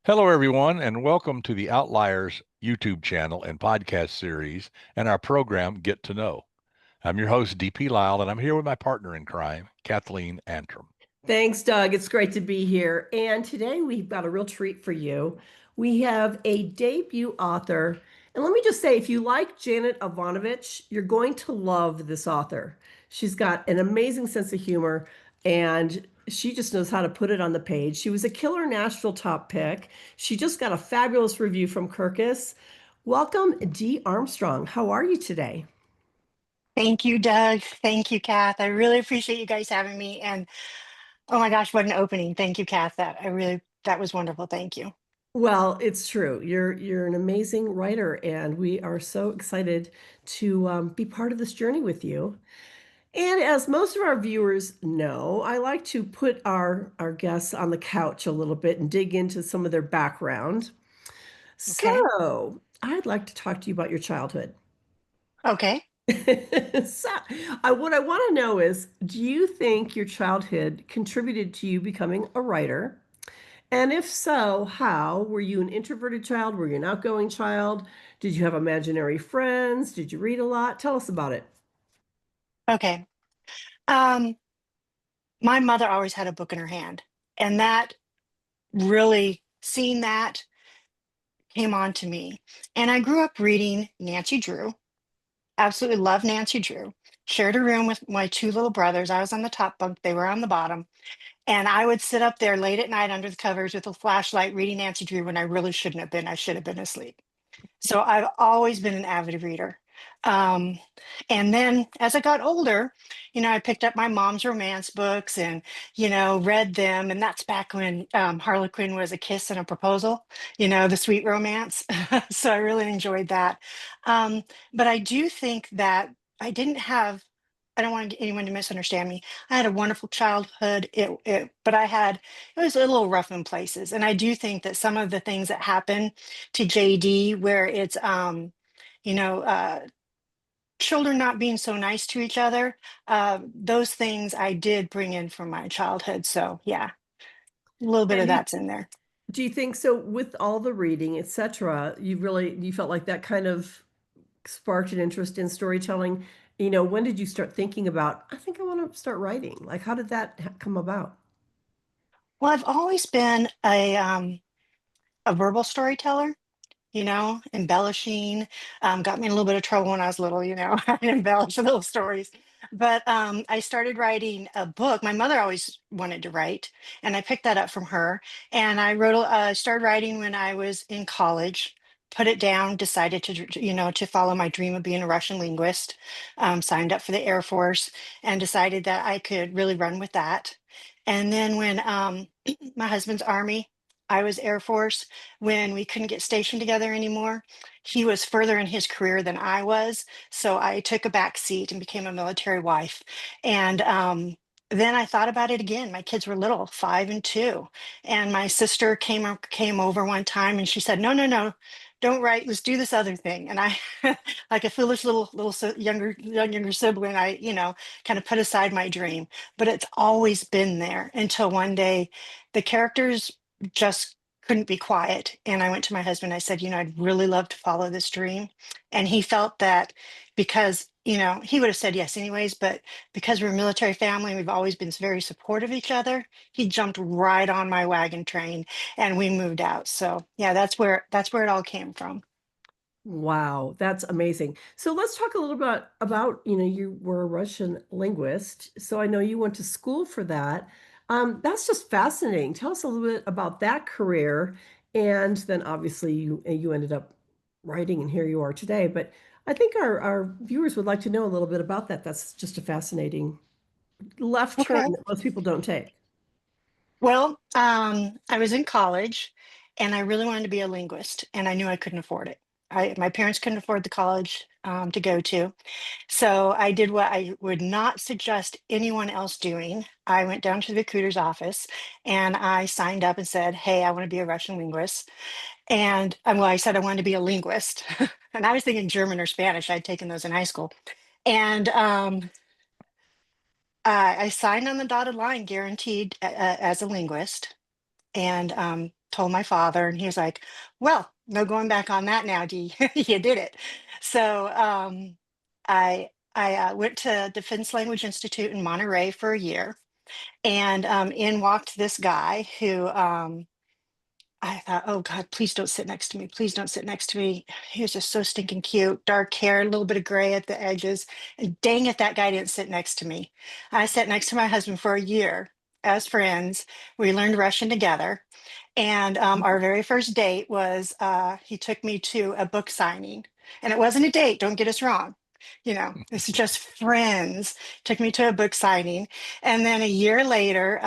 Hello, everyone, and welcome to the Outliers YouTube channel and podcast series and our program, Get to Know. I'm your host, DP Lyle, and I'm here with my partner in crime, Kathleen Antrim. Thanks, Doug. It's great to be here. And today we've got a real treat for you. We have a debut author. And let me just say, if you like Janet Ivanovich, you're going to love this author. She's got an amazing sense of humor and she just knows how to put it on the page. She was a killer Nashville top pick. She just got a fabulous review from Kirkus. Welcome, Dee Armstrong. How are you today? Thank you, Doug. Thank you, Kath. I really appreciate you guys having me. And oh my gosh, what an opening. Thank you, Kath. That was wonderful. Thank you. Well, it's true. You're an amazing writer, and we are so excited to be part of this journey with you. And as most of our viewers know, I like to put our guests on the couch a little bit and dig into some of their background. Okay. So I'd like to talk to you about your childhood. Okay. So, what I want to know is, do you think your childhood contributed to you becoming a writer? And if so, how? Were you an introverted child? Were you an outgoing child? Did you have imaginary friends? Did you read a lot? Tell us about it. Okay. Um, my mother always had a book in her hand, and that really seeing that came on to me. And I grew up reading Nancy Drew. Absolutely love Nancy Drew. Shared a room with my two little brothers. I was on the top bunk, they were on the bottom. And I would sit up there late at night under the covers with a flashlight reading Nancy Drew when I really shouldn't have been. I should have been asleep. So I've always been an avid reader. Um, and then as I got older, I picked up my mom's romance books and, read them. And that's back when Harlequin was a kiss and a proposal, the sweet romance. So I really enjoyed that. But I do think that I didn't have, I don't want anyone to misunderstand me. I had a wonderful childhood, but it was a little rough in places. And I do think that some of the things that happen to JD, where it's you know, uh, children not being so nice to each other. Those things I did bring in from my childhood. So yeah, a little bit And of that's in there. do you think so with all the reading, etc., you felt like that kind of sparked an interest in storytelling? When did you start thinking about, I think I want to start writing? Like, how did that come about? Well, I've always been a verbal storyteller. Embellishing. Got me in a little bit of trouble when I was little, I embellish little stories. But I started writing a book. My mother always wanted to write, and I picked that up from her. And started writing when I was in college, put it down, decided to follow my dream of being a Russian linguist, signed up for the Air Force, and decided that I could really run with that. And then when my husband's Army, I was Air Force, when we couldn't get stationed together anymore. He was further in his career than I was. So I took a back seat and became a military wife. And then I thought about it again. My kids were little, 5 and 2. And my sister came over one time and she said, no, no, no, don't write. Let's do this other thing. And I, like a foolish younger sibling, I, kind of put aside my dream. But it's always been there until one day the characters just couldn't be quiet. And I went to my husband, I said, I'd really love to follow this dream. And he felt that because, he would have said yes anyways, but because we're a military family, we've always been very supportive of each other. He jumped right on my wagon train and we moved out. So yeah, that's where it all came from. Wow, that's amazing. So let's talk a little bit about, you were a Russian linguist, so I know you went to school for that. That's just fascinating. Tell us a little bit about that career, and then obviously you ended up writing, and here you are today. But I think our viewers would like to know a little bit about that. That's just a fascinating left turn Okay. that most people don't take. Well, I was in college and I really wanted to be a linguist and I knew I couldn't afford it. My parents couldn't afford the college to go to. So I did what I would not suggest anyone else doing. I went down to the recruiter's office and I signed up and said, hey, I want to be a Russian linguist. And well, I said I wanted to be a linguist. And I was thinking German or Spanish. I'd taken those in high school. And I signed on the dotted line, guaranteed as a linguist, and told my father, and he was like, well, no going back on that now, Dee. You did it. So I went to Defense Language Institute in Monterey for a year, and in walked this guy who I thought, oh God, please don't sit next to me. Please don't sit next to me. He was just so stinking cute, dark hair, a little bit of gray at the edges. And dang it, that guy didn't sit next to me. I sat next to my husband for a year as friends. We learned Russian together. And our very first date was he took me to a book signing. And it wasn't a date, don't get us wrong. You know, this is just friends. Took me to a book signing. And then a year later,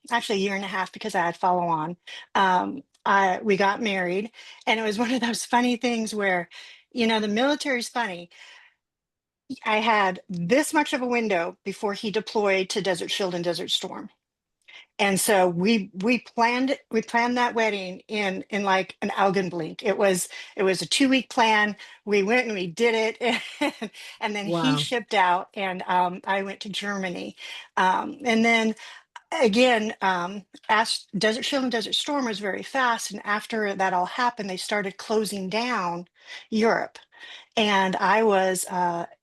actually a year and a half because I had follow on, we got married. And it was one of those funny things where, you know, the military's funny. I had this much of a window before he deployed to Desert Shield and Desert Storm, and so we planned that wedding in like an Augenblink. It was a 2 week plan. We went and we did it, and then he Wow. shipped out, and I went to Germany, and then again, Desert Shield and Desert Storm was very fast, and after that all happened, they started closing down Europe. And I was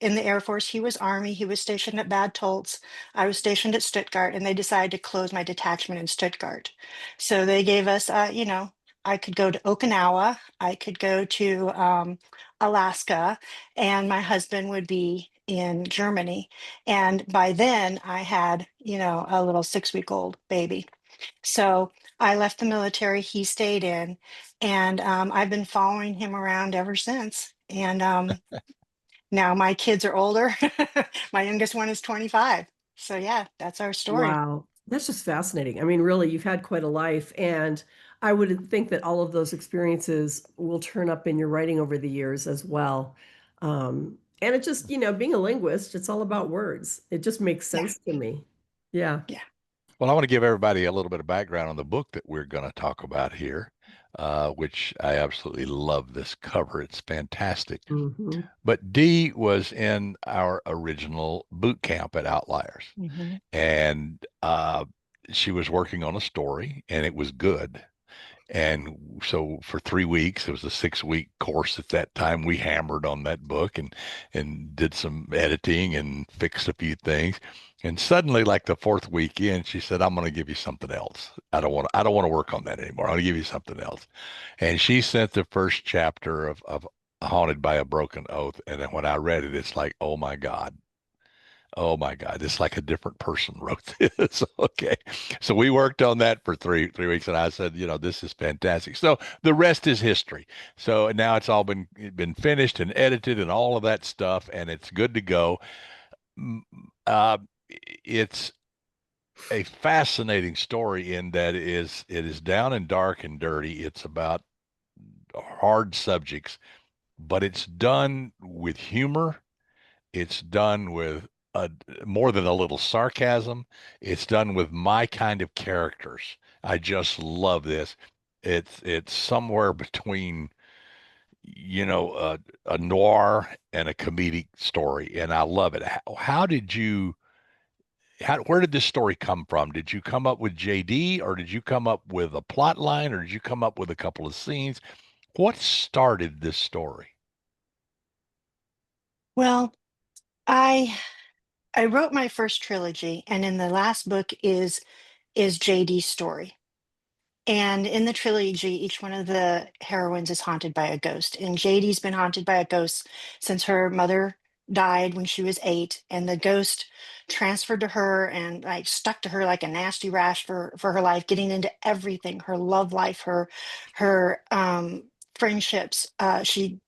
in the Air Force. He was Army. He was stationed at Bad Tolz. I was stationed at Stuttgart, and they decided to close my detachment in Stuttgart. So they gave us, I could go to Okinawa, I could go to Alaska, and my husband would be in Germany. And by then, I had, a little 6-week-old baby. So I left the military. He stayed in, and I've been following him around ever since. And now my kids are older. My youngest one is 25. So yeah, that's our story. Wow. That's just fascinating. I mean, really, you've had quite a life, and I would think that all of those experiences will turn up in your writing over the years as well. And it just, being a linguist, it's all about words. It just makes Yeah, sense to me. Yeah. yeah, Well, I want to give everybody a little bit of background on the book that we're going to talk about here, which I absolutely love this cover. It's fantastic. Hmm. But Dee was in our original boot camp at Outliers, hmm and she was working on a story, and it was good. And so for 3 weeks, it was a 6 week course at that time. We hammered on that book and did some editing and fixed a few things. And suddenly, like the fourth week in, she said, "I'm going to give you something else. I don't want to work on that anymore. I'm going to give you something else." And she sent the first chapter of Haunted by a Broken Oath. And then when I read it, it's like, oh my God. Oh my God, it's like a different person wrote this. Okay. So we worked on that for three weeks, and I said, this is fantastic. So the rest is history. So now it's all been finished and edited and all of that stuff, and it's good to go. Mm, Uh, it's a fascinating story in that it is down and dark and dirty. It's about hard subjects, but it's done with humor. It's done with a, more than a little sarcasm. It's done with my kind of characters. I just love this. It's somewhere between, a noir and a comedic story, and I love it. How did you? Where did this story come from? Did you come up with JD, or did you come up with a plot line, or did you come up with a couple of scenes? What started this story? Well, I I wrote my first trilogy, and in the last book is JD's story. And in the trilogy, each one of the heroines is haunted by a ghost. And JD's been haunted by a ghost since her mother died when she was 8, and the ghost transferred to her and like stuck to her like a nasty rash for her life, getting into everything, her love life, her friendships. She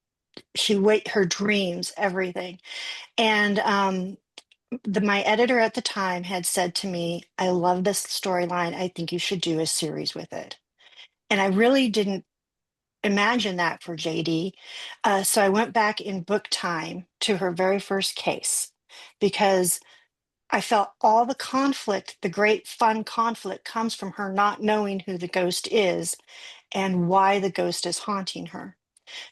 wait her dreams, everything. And my editor at the time had said to me, I love this storyline. I think you should do a series with it. And I really didn't imagine that for JD. So I went back in book time to her very first case because I felt all the conflict, the great fun conflict, comes from her not knowing who the ghost is and why the ghost is haunting her.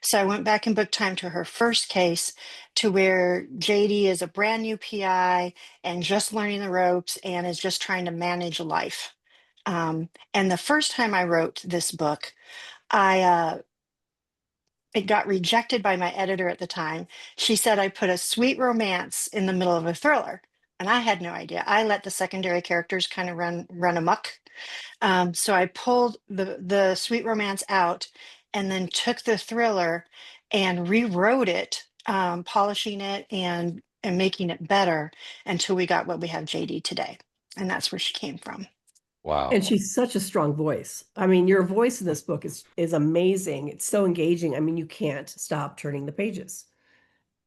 So I went back in book time to her first case, to where JD is a brand new PI and just learning the ropes and is just trying to manage life. And the first time I wrote this book, I it got rejected by my editor at the time. She said I put a sweet romance in the middle of a thriller, and I had no idea. I let the secondary characters kind of run amok. So I pulled the sweet romance out, and then took the thriller and rewrote it, polishing it and making it better until we got what we have JD today, and that's where she came from. And Wow. she's such a strong voice. I mean, your voice in this book is amazing. It's so engaging. I mean, you can't stop turning the pages.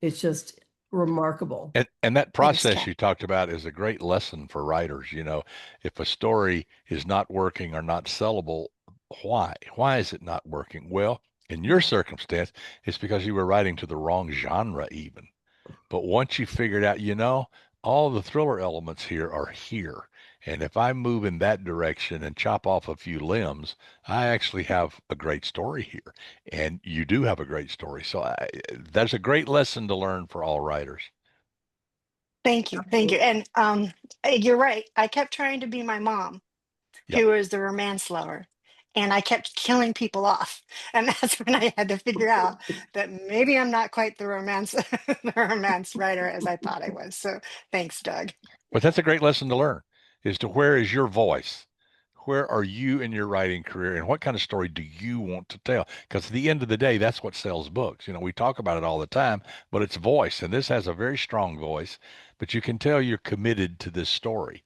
It's just remarkable. And that Thanks, process Kat. you talked about is a great lesson for writers. You know, if a story is not working or not sellable, why? Why is it not working? Well, in your circumstance, it's because you were writing to the wrong genre even. But once you figured out, all the thriller elements here are here. And if I move in that direction and chop off a few limbs, I actually have a great story here. And you do have a great story. So that's a great lesson to learn for all writers. Thank you, thank you. Absolutely. And you're right. I kept trying to be my mom, Yep. who was the romance lover, and I kept killing people off. And that's when I had to figure out that maybe I'm not quite the romance the romance writer as I thought I was. So thanks, Doug. But that's a great lesson to learn is to where is your voice? Where are you in your writing career and what kind of story do you want to tell? Because at the end of the day, that's what sells books. We talk about it all the time, but it's voice. And this has a very strong voice, but you can tell you're committed to this story.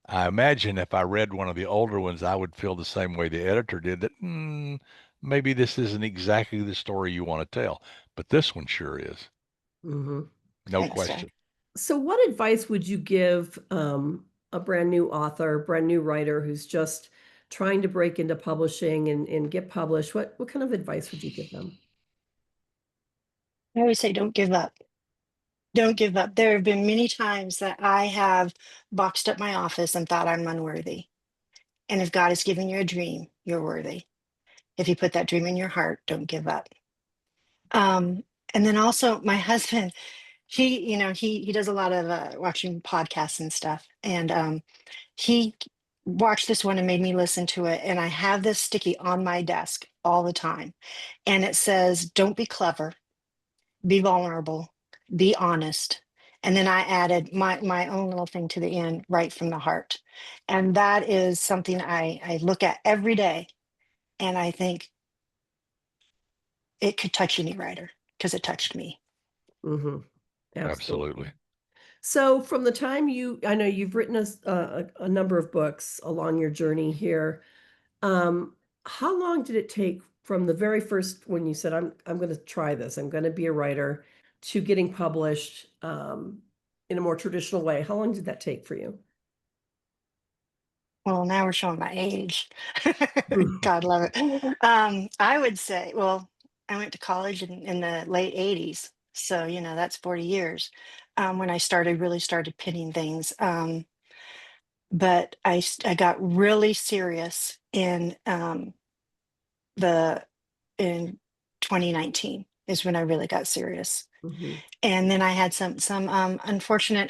I imagine if I read one of the older ones, I would feel the same way the editor did that maybe this isn't exactly the story you want to tell. But this one sure is. Mhm. No Thanks, Doug. question. So, what advice would you give a brand new author, brand new writer who's just trying to break into publishing and get published? What kind of advice would you give them? I always say don't give up. Don't give up. There have been many times that I have boxed up my office and thought I'm unworthy. And if God is giving you a dream, you're worthy. If you put that dream in your heart, don't give up. Um, and then also my husband, he does a lot of watching podcasts and stuff. And he watched this one and made me listen to it. And I have this sticky on my desk all the time. And it says, don't be clever, be vulnerable, be honest. And then I added my own little thing to the end, right from the heart. And that is something I look at every day, and I think it could touch any writer because it touched me. Hmm. Absolutely. Absolutely. So, from the time I know you've written a number of books along your journey here. Um, how long did it take from the very first when you said, I'm going to try this, I'm going to be a writer, to getting published in a more traditional way? How long did that take for you? Well, now we're showing my age. Mm. God love it. I would say, well, I went to college in the late 80s. So, that's 40 years when I really started pinning things. But I got really serious the in 2019 is when I really got serious. Mhm. And then I had some unfortunate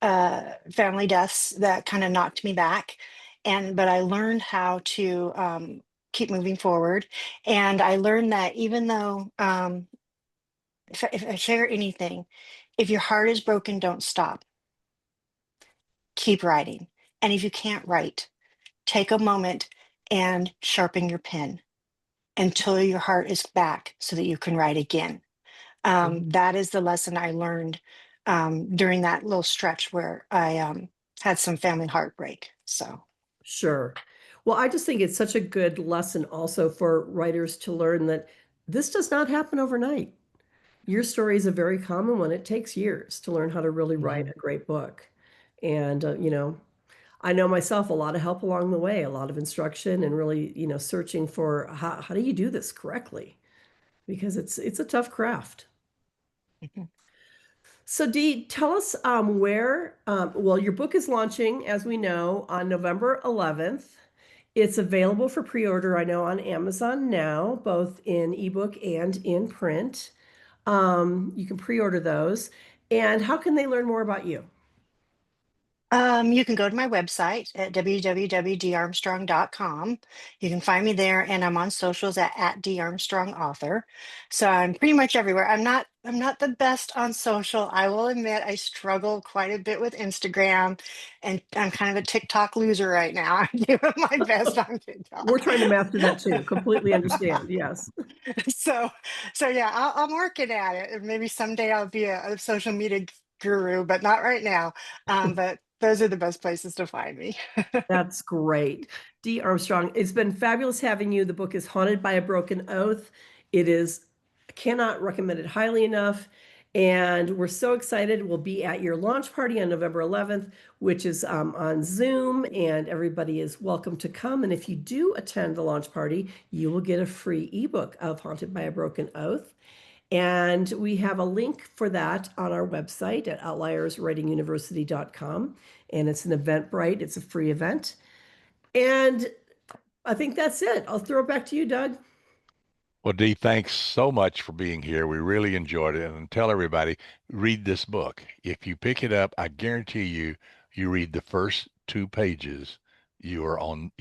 family deaths that kind of knocked me back. But I learned how to keep moving forward. And I learned that even though if I share anything, if your heart is broken, don't stop. Keep writing. And if you can't write, take a moment and sharpen your pen until your heart is back so that you can write again. Mhm. That is the lesson I learned during that little stretch where I had some family heartbreak. So, Sure. Well, I just think it's such a good lesson also for writers to learn that this does not happen overnight. Your story is a very common one. It takes years to learn how to really write mhm, a great book. And, I know myself a lot of help along the way, a lot of instruction and really, searching for how do you do this correctly? Because it's a tough craft. mhm. So Dee, tell us where, well, your book is launching, as we know, on November 11th. It's available for pre-order, I know, on Amazon now, both in ebook and in print. You can pre-order those. And how can they learn more about you? You can go to my website at www.darmstrong.com. You can find me there, and I'm on socials at Dee Armstrong author. So I'm pretty much everywhere. I'm not the best on social. I will admit I struggle quite a bit with Instagram, and I'm kind of a TikTok loser right now. I'm doing my best on We're TikTok. trying to master that too. Completely understand. Yes. so so yeah, I'm working at it, and maybe someday I'll be a social media guru, but not right now. But those are the best places to find me. That's great. Dee Armstrong, it's been fabulous having you. The book is Haunted by a Broken Oath. It is, I cannot recommend it highly enough. And we're so excited. We'll be at your launch party on November 11th, which is on Zoom, and everybody is welcome to come. And if you do attend the launch party, you will get a free ebook of Haunted by a Broken Oath. And we have a link for that on our website at outlierswritinguniversity.com. And it's an Eventbrite, it's a free event. And I think that's it. I'll throw it back to you, Doug. Well, Dee, thanks so much for being here. We really enjoyed it. And tell everybody, read this book. If you pick it up, I guarantee you, you read the first 2 pages, you are on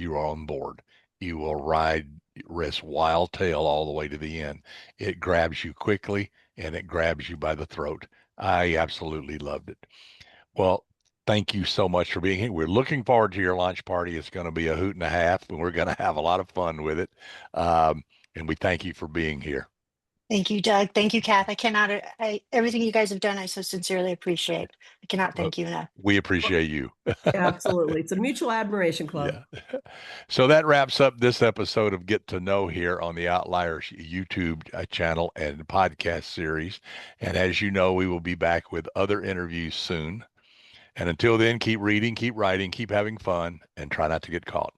board. You will ride this wild tale all the way to the end. It grabs you quickly and it grabs you by the throat. I absolutely loved it. Well, thank you so much for being here. We're looking forward to your launch party. It's going to be a hoot and a half, and we're going to have a lot of fun with it. And we thank you for being here. Thank you, Doug. Thank you, Kath. I cannot, everything you guys have done, I so sincerely appreciate. I cannot Well, thank you enough. we appreciate you. Absolutely. It's a mutual admiration club. Yeah. So that wraps up this episode of Get to Know here on the Outliers YouTube channel and podcast series. And as you know, we will be back with other interviews soon. And until then, keep reading, keep writing, keep having fun, and try not to get caught.